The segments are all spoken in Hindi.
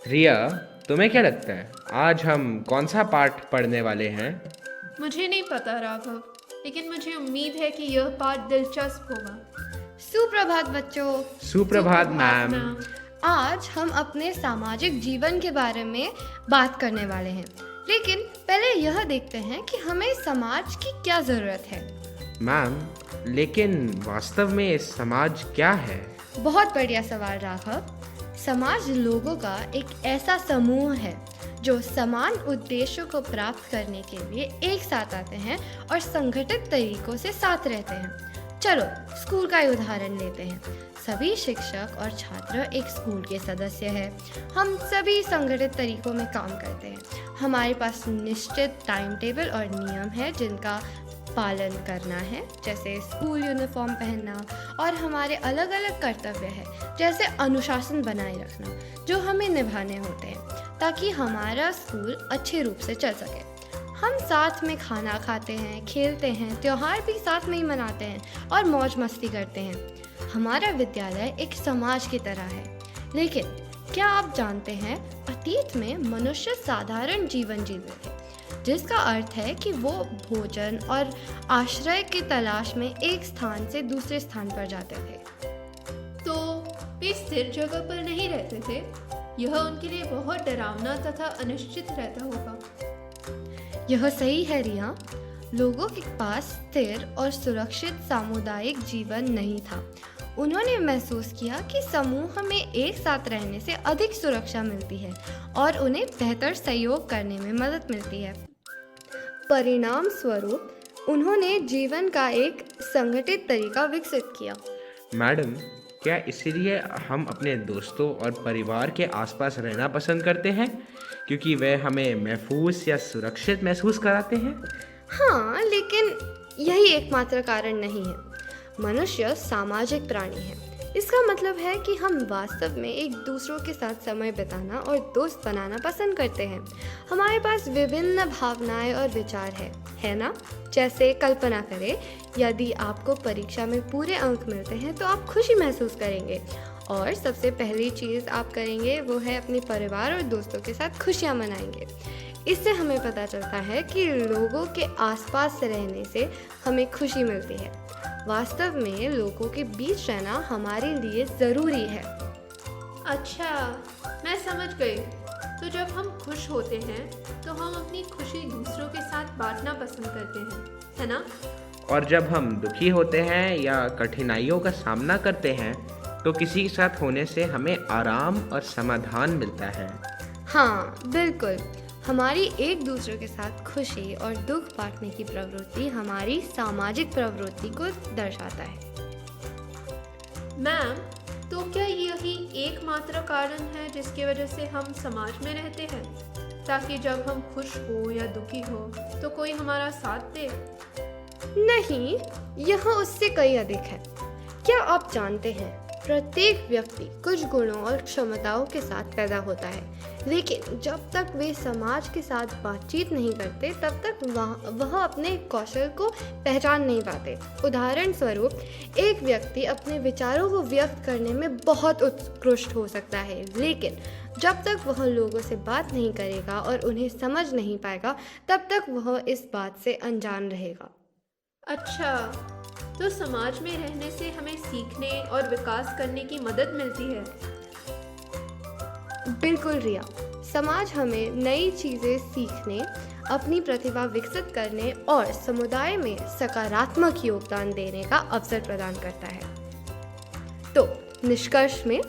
रिया, तुम्हें क्या लगता है आज हम कौन सा पाठ पढ़ने वाले हैं? मुझे नहीं पता राघव, लेकिन मुझे उम्मीद है कि यह पाठ दिलचस्प होगा। सुप्रभात बच्चों। सुप्रभात मैम। आज हम अपने सामाजिक जीवन के बारे में बात करने वाले हैं, लेकिन पहले यह देखते हैं कि हमें समाज की क्या ज़रूरत है। मैम, लेकिन वास्तव में समाज क्या है? बहुत बढ़िया सवाल राघव। समाज लोगों का एक ऐसा समूह है जो समान उद्देश्यों को प्राप्त करने के लिए एक साथ आते हैं और संगठित तरीकों से साथ रहते हैं। चलो स्कूल का ही उदाहरण लेते हैं। सभी शिक्षक और छात्र एक स्कूल के सदस्य हैं। हम सभी संगठित तरीकों में काम करते हैं। हमारे पास निश्चित टाइम टेबल और नियम है जिनका पालन करना है, जैसे स्कूल यूनिफॉर्म पहनना, और हमारे अलग अलग कर्तव्य हैं, जैसे अनुशासन बनाए रखना, जो हमें निभाने होते हैं ताकि हमारा स्कूल अच्छे रूप से चल सके। हम साथ में खाना खाते हैं, खेलते हैं, त्योहार भी साथ में ही मनाते हैं और मौज मस्ती करते हैं। हमारा विद्यालय एक समाज की तरह है। लेकिन क्या आप जानते हैं, अतीत में मनुष्य साधारण जीवन जीते थे, जिसका अर्थ है कि वो भोजन और आश्रय की तलाश में एक स्थान से दूसरे स्थान पर जाते थे। तो वे स्थिर जगह पर नहीं रहते थे। यह उनके लिए बहुत डरावना तथा अनिश्चित रहता होगा। यह सही है रिया। लोगों के पास स्थिर और सुरक्षित सामुदायिक जीवन नहीं था। उन्होंने महसूस किया कि समूह में एक साथ रहने से अधिक सुरक्षा मिलती है और उन्हें बेहतर सहयोग करने में मदद मिलती है। परिणाम स्वरूप उन्होंने जीवन का एक संगठित तरीका विकसित किया। मैडम, क्या इसीलिए हम अपने दोस्तों और परिवार के आसपास रहना पसंद करते हैं, क्योंकि वे हमें महफूज या सुरक्षित महसूस कराते हैं? हाँ, लेकिन यही एकमात्र कारण नहीं है। मनुष्य सामाजिक प्राणी है। इसका मतलब है कि हम वास्तव में एक दूसरों के साथ समय बिताना और दोस्त बनाना पसंद करते हैं। हमारे पास विभिन्न भावनाएं और विचार है ना? जैसे कल्पना करें, यदि आपको परीक्षा में पूरे अंक मिलते हैं तो आप खुशी महसूस करेंगे, और सबसे पहली चीज़ आप करेंगे वो है अपने परिवार और दोस्तों के साथ खुशियाँ मनाएंगे। इससे हमें पता चलता है कि लोगों के आसपास रहने से हमें खुशी मिलती है। वास्तव में लोगों के बीच रहना हमारे लिए ज़रूरी है। अच्छा, मैं समझ गई। तो जब हम खुश होते हैं तो हम अपनी खुशी दूसरों के साथ बांटना पसंद करते हैं, है ना? और जब हम दुखी होते हैं या कठिनाइयों का सामना करते हैं तो किसी के साथ होने से हमें आराम और समाधान मिलता है। हाँ बिल्कुल। हमारी एक दूसरे के साथ खुशी और दुख बांटने की प्रवृत्ति हमारी सामाजिक प्रवृत्ति को दर्शाता है। मैम, तो क्या यही एकमात्र कारण है जिसकी वजह से हम समाज में रहते हैं, ताकि जब हम खुश हो या दुखी हो तो कोई हमारा साथ दे? नहीं, यह उससे कई अधिक है। क्या आप जानते हैं, प्रत्येक व्यक्ति कुछ गुणों और क्षमताओं के साथ पैदा होता है, लेकिन जब तक वे समाज के साथ बातचीत नहीं करते तब तक वह अपने कौशल को पहचान नहीं पाते। उदाहरण स्वरूप, एक व्यक्ति अपने विचारों को व्यक्त करने में बहुत उत्कृष्ट हो सकता है, लेकिन जब तक वह लोगों से बात नहीं करेगा और उन्हें समझ नहीं पाएगा, तब तक वह इस बात से अनजान रहेगा। अच्छा, तो समाज में रहने से हमें सीखने और विकास करने की मदद मिलती है। बिल्कुल रिया, समाज हमें नई चीज़ें सीखने, अपनी प्रतिभा विकसित करने और समुदाय में सकारात्मक योगदान देने का अवसर प्रदान करता है। तो निष्कर्ष में,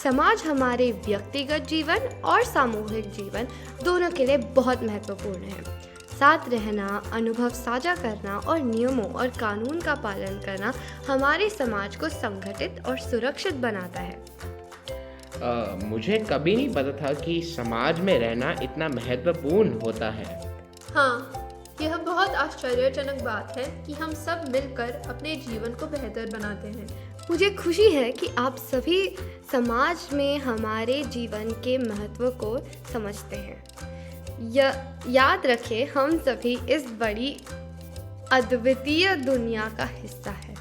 समाज हमारे व्यक्तिगत जीवन और सामूहिक जीवन दोनों के लिए बहुत महत्वपूर्ण है। साथ रहना, अनुभव साझा करना और नियमों और कानून का पालन करना हमारे समाज को संगठित और सुरक्षित बनाता है। मुझे कभी नहीं पता था कि समाज में रहना इतना महत्वपूर्ण होता है। हाँ, यह बहुत आश्चर्यजनक बात है कि हम सब मिलकर अपने जीवन को बेहतर बनाते हैं। मुझे खुशी है कि आप सभी समाज में हमारे जीवन के महत्व को समझते हैं। याद रखें, हम सभी इस बड़ी अद्वितीय दुनिया का हिस्सा हैं।